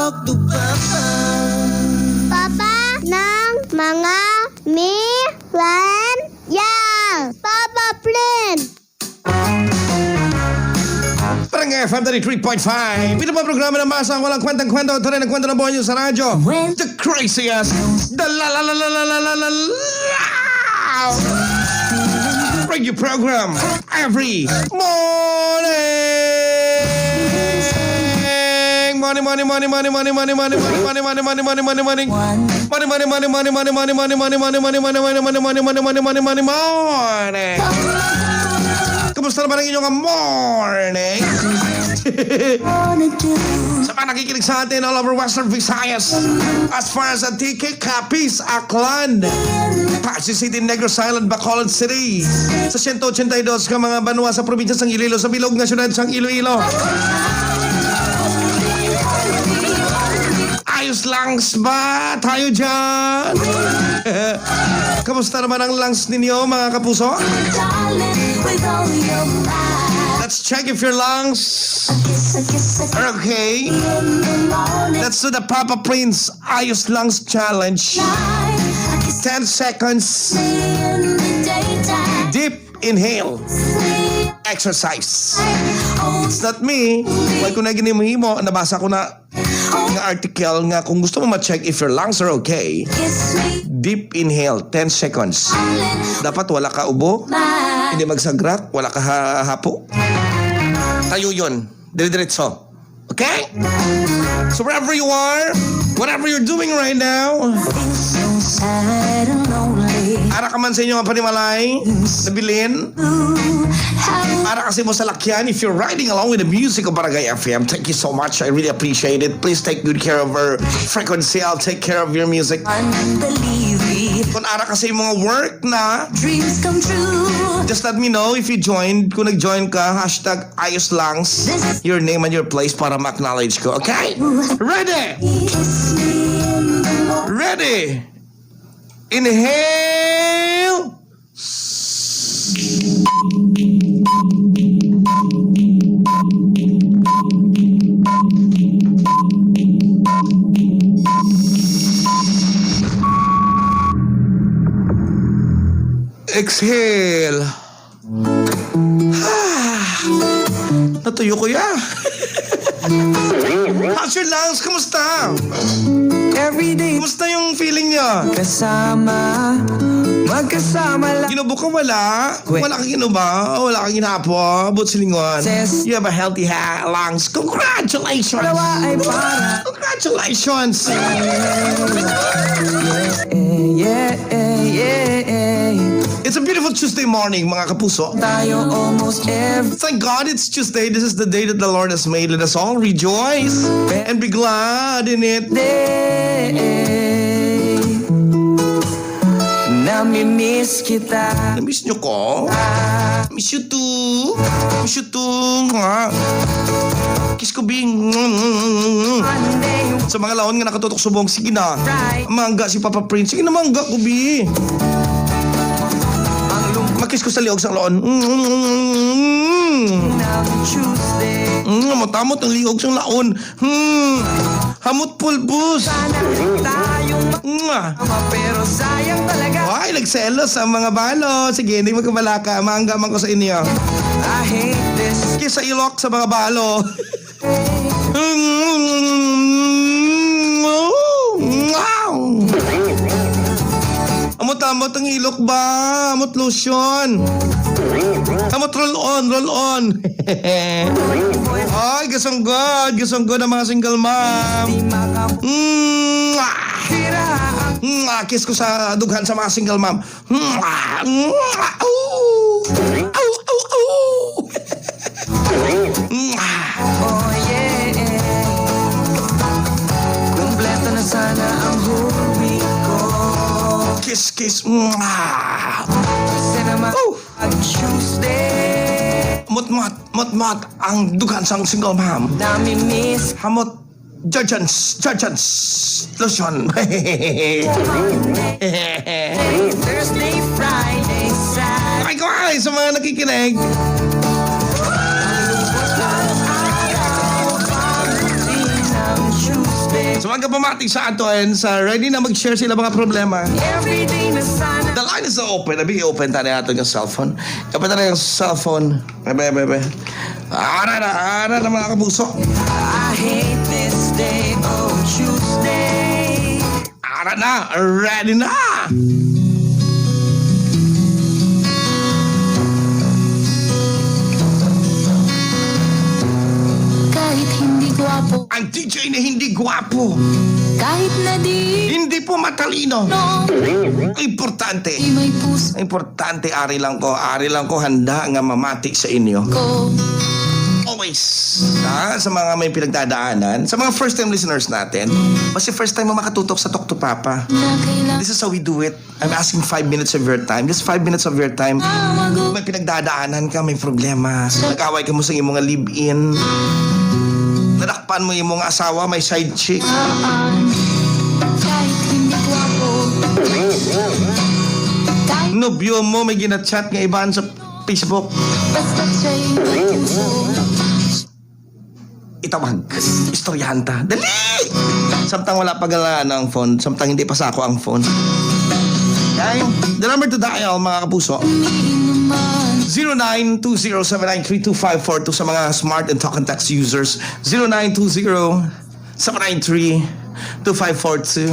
talk to Papa. Papa ng mga Milan yan. Papa Plin. Parang FM 33.5. Ito pa programa ng masa ang walang kwentang-kwento. Ito rin ang kwento ng buhay nyo sa radyo. The craziest. The radio program every morning. Money, money, money, money, money, money, money, money, money, money, money, money, money, money. Money, money, money, money, money, money, money, money, money, money, money, money, money, money, money, money, money. Kamusta naman ang inyong morning? Sa mga nakikinig sa atin all over Western Visayas, as far as Antique, Capiz, Aklan, Pasig City, Negros Island, Bacolod City, sa 182 ka mga banwa sa probinsya ng Iloilo, sa Bilog na syudad ng Iloilo. Ayos langs ba tayo dyan? Kamusta naman ang lungs ninyo mga kapuso? Let's check if your lungs are okay. Let's do the Papa Prince Ayos Lungs Challenge. 10 seconds. Deep inhale. Exercise. It's not me. Why ko na ginimihimo, nabasa ko na ng article nga kung gusto mo ma-check if your lungs are okay, deep inhale, 10 seconds. Dapat wala ka ubo, hindi magsagrak, wala ka hapo. Tayo yun. Dire-diretso. Okay? So wherever you are, whatever you're doing right now, ara ka man sa inyo ang panimalay, nabilin, ara kasi mo sa lakyan, if you're riding along with the music of Barangay FM, thank you so much. I really appreciate it. Please take good care of our frequency. I'll take care of your music. Kung ara kasi yung mga work na, Dreams come true. just let me know if you joined. Kung nag-join ka, hashtag Ayos Langs, your name and your place para ma-acknowledge ko. Okay? Ready? Kiss me in the morning. Ready? Inhale. Exhale. Natuyo ko ya. How's your lungs? Kamusta? Every day Kamusta yung feeling niya? kasama, magkasama lang. Ginubo ka wala? Wala kang ginuba? Wala kang ginapo? But silingon? You have a healthy lungs. Congratulations! Dalawa ay para Congratulations! It's a beautiful Tuesday morning, mga kapuso. Tayo almost every Thank God it's Tuesday. This is the day that the Lord has made. Let us all rejoice and be glad in it. day. Namimiss kita. Na-miss nyo ko? Miss you too. Miss you too. Nga. Kiss ko, Bing. Monday, Sa mga laon nga nakatutok subong, sige na. Mangga si Papa Prince. Sige na mangga ko, Bi. Makiss ko sa liog sa laon. ng Tuesday. Matamot ang liog sa laon. Hamot pulbus. Sana tayong Mwah. makama pero sayang talaga. Ay, nagselos ang mga balo. Sige, hindi magkabalaka. Mangga man ko sa inyo. I hate this. Kiss sa ilok sa mga balo. Amot-amot ang ilok ba? Amot lotion. Amot roll on. Ay, gasonggod ang mga single mom. Di makapira ang Kiss ko sa dughan sa mga single mom. oh yeah. Kompleto na sana ang hobby ko. Kiss. Kasi naman pag Tuesday Mot ang dughan sa single mom. namimiss Hamot Judgance lotion. Thursday, Friday, Saturday. Ay ko ay sa mga nakikinig. Araw, pag-routine ng Tuesday. So mga kapamati sa atin, sa ready na mag-share sila mga problema. Everyday na sana The line is open. Nabi open tayo natin yung cellphone. Kapag tayo yung cellphone. Bebe. Ara na mga kapuso. I hate this day, oh Tuesday. Ara na. Ready na. Kahit hindi gwapo, Ang DJ na hindi gwapo. kahit na di Hindi po matalino. no, Importante. di may puso Importante, ari lang ko handa nga mamati sa inyo. ko. Always. Sa mga may pinagdadaanan, sa mga first time listeners natin, kasi first time mo makatutok sa Talk to Papa. Na kailangan This is how we do it. I'm asking 5 minutes of your time. Just 5 minutes of your time. mag- May pinagdadaanan ka, may problema. Nag-away ka mo sa imong live-in. Nadakpan mo imong asawa, may side chick. kahit hindi gwapo, kahit Nobyo mo, may ginachat nga iban sa Facebook. basta siya'y may puso. Itawag. Istoryahan ta. Dali! Samtang wala pa galaan ang phone. Samtang hindi pa sako ang phone. Okay? The number to dial, mga kapuso. Umiinuman 0920-793-2542 sa mga smart and talk and text users. 0920-793-2542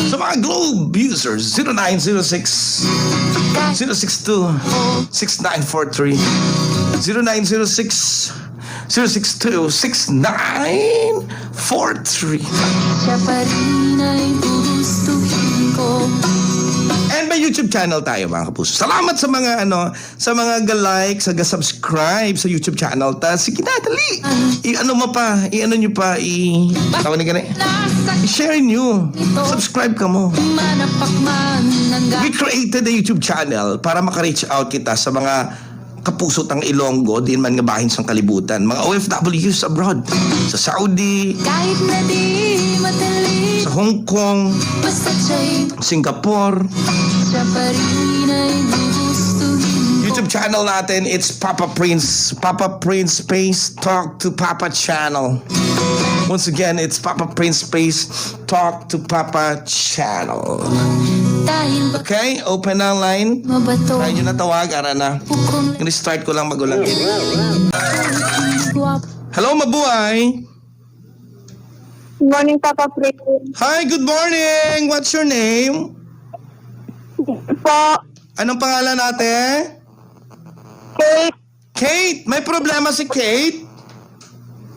sa mga Globe users. 0906-062-6943 0906-062-6943 siya pa rin ay gugustuhin ko. And may YouTube channel tayo, mga kapuso. Salamat sa mga sa mga ga-like, sa ga-subscribe sa YouTube channel ta. Sige na, dali. I-ano nyo pa, tawag ni ganun. Nasa I-share nyo. Subscribe ka mo. manapakman ng We created a YouTube channel para maka-reach out kita sa mga kapuso tang Ilonggo, din man nga bahin sang kalibutan. Mga OFWs abroad. Sa Saudi, kahit na di matalik, sa Hong Kong, basta siya'y Singapore. siya pa rin ay gugustuhin ko. YouTube channel natin, it's Papa Prince Space Talk to Papa channel. Once again, it's Papa Prince Space Talk to Papa channel. Dahil ba Okay, open na ang line. mabato Try nyo na tawag, ara na. kung Restart ko lang magulang. guwapo. Hello, mabuhay. Good morning, Papa Prince. Hi, good morning. What's your name? Po, Anong pangalan natin? Kate. Kate, may problema si Kate?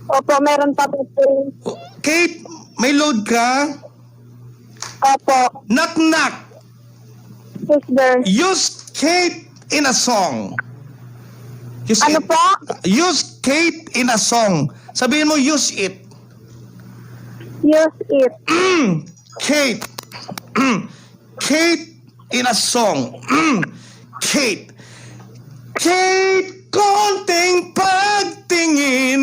Opo, meron Papa Prince. Kate, may load ka? Opo, Knock. sister. Use Kate in a song. Use Ano it. po? Use Kate in a song. Sabihin mo, use it. Use it. Kate. Kate in a song. Kate. Kate, konting pagtingin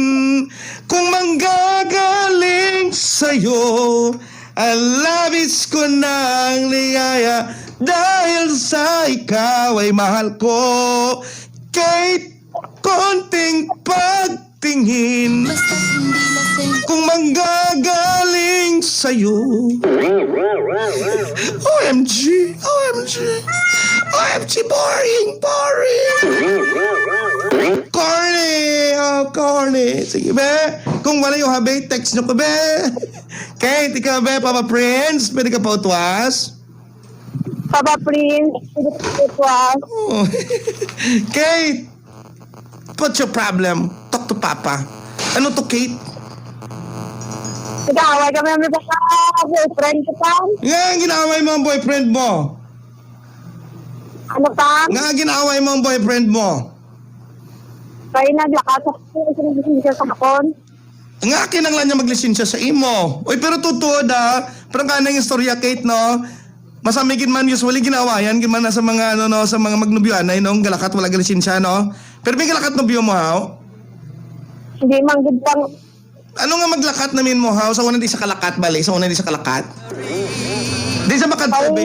kung manggagaling sa'yo. Alabis ko ng ligaya dahil sa ikaw ay mahal ko. Kate, konting pagtingin Basta hindi lasing kung manggagaling sa'yo. OMG, boring. Corny. Sige, be. Kung wala yung habi, text nyo ko, be. Kate, ikaw, be, Papa Prince, pwede ka pa utwas? Papa Prince. It was. Oh. Kate, what's your problem? Talk to Papa. Ano to, Kate? Nag-aaway kami namin sa boyfriend ko pa. Nga, ginaway mo ang boyfriend mo. Ano pa? Nga, ginaway mo ang boyfriend mo. Kaya naglakas ako sa kakon. Nga, kinanglan niya maglisensya sa imo. Uy, pero totoo da. Parang kanang istorya, Kate, no? Masamigin man usually ginawayan, gin man na sa mga, sa mga magnubyoan ay nung galakat, wala lisensya, no? Pero may galakat nubyo mo, ha? Hindi manggid pang Ano nga maglakat namin mo, ha? Sa una di sa kalakat, bali? Sa una di sa kalakat? Di sa makad, Ay. baby.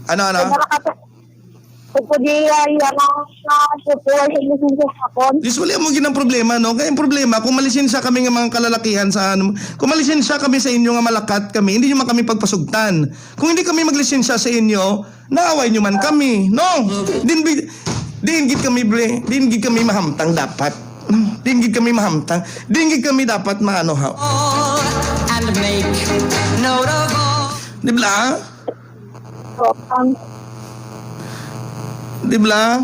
Ano? Kung di yan ang supuan sa lisensya sa akon. Usually, mo ginang problema, no? Kaya yung problema, kung malisensya kami ng mga kalalakihan sa ano, kung malisensya kami sa inyo nga malakat kami, hindi nyo man kami pagpasugtan. Kung hindi kami maglisensya sa inyo, naaway nyo man kami, no? Din gid kami, bre. Din gid kami mahamtang dapat. Din gid kami mahamtang. Din gid kami dapat maano ha. And make note of all. Di ba? So, Di ba?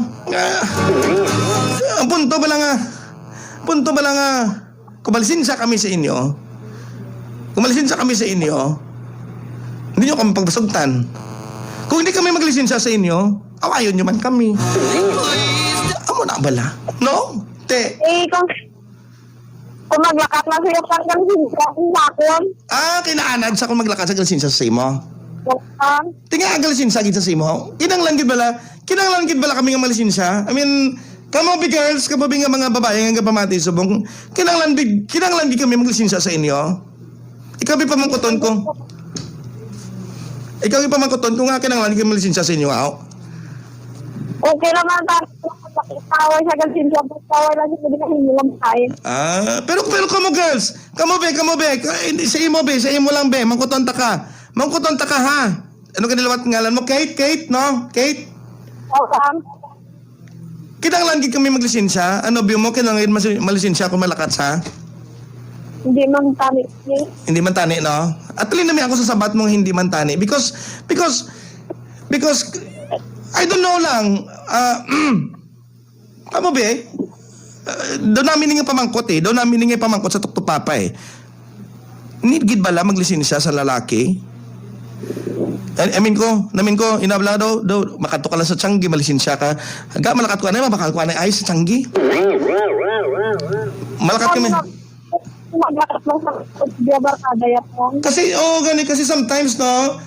Ang punto ba lang kung malisensya kami sa inyo, hindi nyo kami pagpasugtan. Kung hindi kami maglisensya sa inyo, awayon nyo man kami. Amo na bala? No? Te. kung maglakat na siya sa lisensya sa akon. Kinaanad sa kung maglakad sa lisensya sa imo. Tinga ang lisensya gid sa imo. Kinanglan gid bala kami nga malisensya. I mean, kamo bi girls, kamo bi nga mga babae nga pamati subong. Kinanglan gid kami maglisensya sa inyo. Ikaw bi pamangkuton ko. Nga kinanglan gid malisensya sa inyo, aw. Okay naman tayo. Tawag sa lisensya. Tawag lang siya hindi hilang tayo. Pero kamo girls, kamo be, sa imo lang be, mangkuton ta ka ha. Ano kanilawat ngalan mo? Kate, no? Kate? Okay. Kinanglan gid kami maglisensya. Ano biyo mo kinanglan malisensya kung malakat sa? Hindi man tani. Hindi man tani, no? At alin namin ako sa sabat mong hindi man tani because I don't know lang. Kamo be? Doon namin nga pamangkot sa tuktupapa eh. Need gid bala maglisensya sa lalaki? Namin ko, inabla daw, makato ka lang sa tiyanggi, malisensya ka. Hanggang malakat ko na, mabakal ko na ay sa tiyanggi. Malakat kami. Maglakat lang sa barkada yan. Kasi sometimes, no?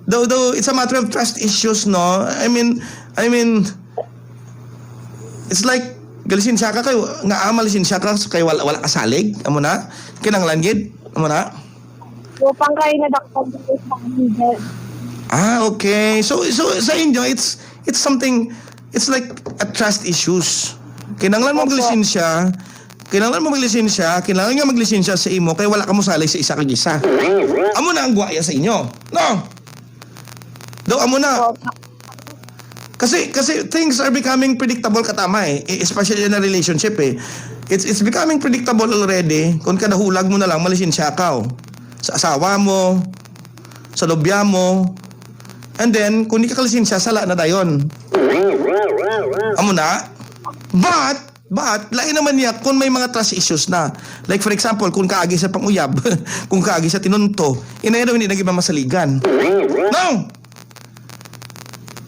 Though it's a matter of trust issues, no? I mean, it's like, galisensya ka kayo, nga malisensya ka, kayo wala kasalig, amo na? Kinanglan gid, amo na? Upang kayo nadakpag sa kanila. Okay. So sa inyo, it's something, it's like a trust issues. Kinanglan mo maglisensya, kinanglan nga maglisensya sa imo, kaya wala ka mo salay sa isa kag isa. Amo na ang guwaya sa inyo. No? Amo na. Kasi things are becoming predictable katama eh. Especially in a relationship eh. It's becoming predictable already. Kung kadahulag mo na lang, malisensya ka sa asawa mo, sa lobya mo. And then, kung di ka kalisensya, sala na dayon. Amo na. But, lain naman niya kung may mga trust issues na. Like for example, kung kaagi sa panguyab, kung kaagi sa tinunto, inayaw hindi nag-iba masaligan.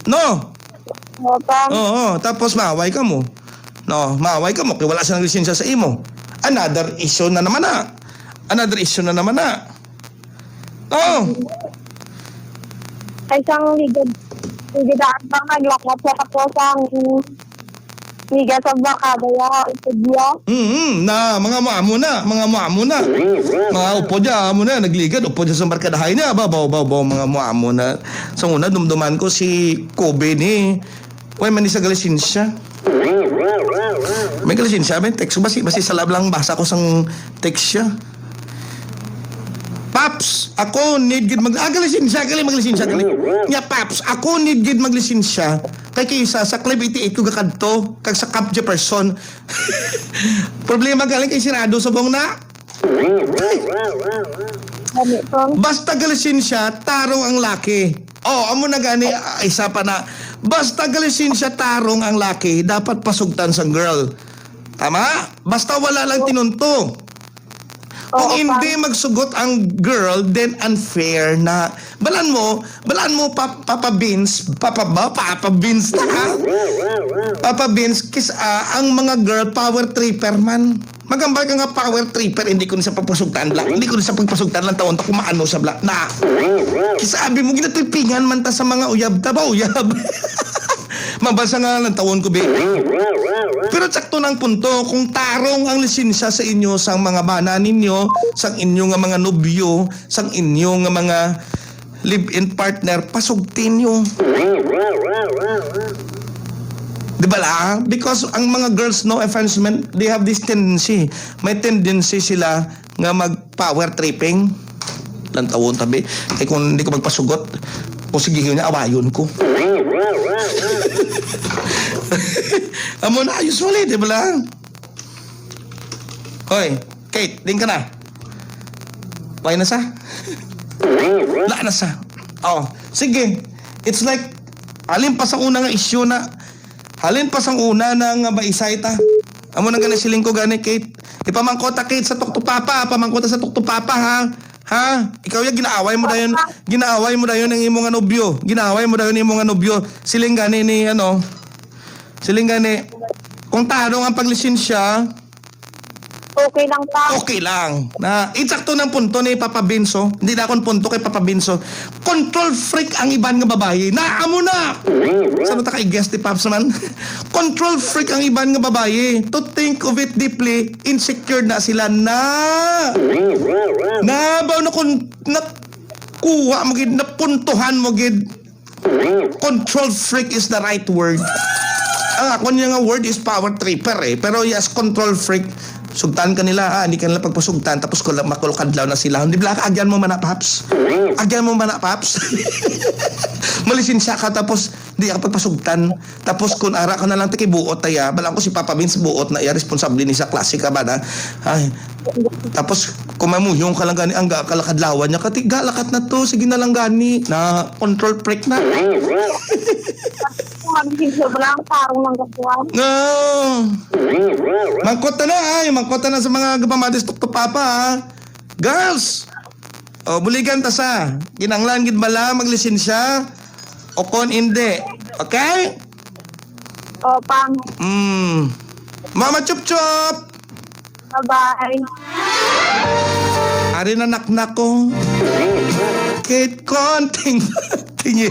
No! Oo, tapos maaway ka mo. No, maaway ka mo, kaya wala siyang lisensya sa imo. Another issue na naman na. Oh! Ay isang ligidaan pang naglakat sa kaposang liga sa barkada yan. Itudya. Na, mga maamo na. Mga upo dya, amo na, nagligad, upo dya sa barkadahay niya. Baw, mga maamo na. Sa una, dumduman ko si Kobe ni, man ni sa galisensya. May galisensya, may text ko, basi sa lab lang basa ko sang text siya. Paps, ako need gid maglisensya. Nya Paps, ako need gid maglisensya. Kay kaysa sa Club 88 ko gakadto, kag sa Camp Jefferson. Problema galing kay sirado sa bong na. Basta galisensya, tarong ang laki. Amo na gani, isa pa na. Basta galisensya, tarong ang laki, dapat pasugtan sa girl. Tama? Basta wala lang tinunto. Kung hindi magsugot ang girl, then unfair na. Balan mo, Papa Beans na ha? Papa Beans, ang mga girl, power tripper man. Magambal ka nga power tripper, hindi ko na sa pagpasugtan lang. Hindi ko na sa pagpasugtan lang taon, kumaano sa black na. Kisabi mo, ginatipingan man ta sa mga uyab, uyab. Mabasa nga lang taon ko, baby. Pero sakto ng punto, kung tarong ang lisensya sa inyo, sang mga bana ninyo, sang inyo nga mga nobyo, sang inyo nga mga live-in partner, pasugtin yung. Di ba la? Because ang mga girls, no offense man, they have this tendency. May tendency sila nga mag-power tripping. Lantawon tabi. Eh kung hindi ko magpasugot, kung sige niya, awayon ko. Amo na, usually, di ba la? Hoy, Kate, din ka na. Why na sa? Wala na sa. Oh, sige. It's like, alin pa sa una nga issue na, halin pa sang una ng baisay ta. Amo nang gani siling ko gani, Kate. Ipamangkota, Kate, sa tuktupapa. Pamangkota sa tuktupapa, ha? Ha? Ikaw yung ginaaway mo dayon. Ginaaway mo dayon ng imong nobyo. Ginaaway mo dayon ng imong nobyo. Siling gani ni, ano? Siling gani. Kung tanong ang paglisensya, Okay lang pa. okay lang. Na insakto ng punto ni Papa Binso. Hindi na akong punto kay Papa Binso. Control freak ang iban nga babae. Naamo na! Saan ta kay guest ni Paps man? Control freak ang iban nga babae. To think of it deeply, insecure na sila na. Nabaw na kung kuha mo gid, napuntuhan mo gid. Control freak is the right word. Ang ako niya nga word is power tripper eh. Pero yes, control freak. Sugtan ka nila, hindi ka nila pagpasugtan, tapos makulukadlaw na sila. Hindi ba ka, agyan mo man na, Paps? Agyan mo man na, Paps? Malisensya ka, tapos hindi ka pagpasugtan. Tapos kung ara ka na lang buot taya, balang ko si Papa Vince buot na iya, responsable ni sa klase ka ba na? Ay, tapos kung mamuyong ka lang gani, ang kalakadlawan niya, galakat na to, sige na lang gani, na control freak na. Sobrang parang ng gatuan. No! Mangkota na ha, yung mangkota na sa mga gapamatis tuktupapa ha. Girls! O, buligan ta sa. Kinanglan gid bala maglisensya o kon hindi. Okay? O, pang. Mama Chup Chup! Bye-bye. Ari na naknak ko. Kate konting tingin.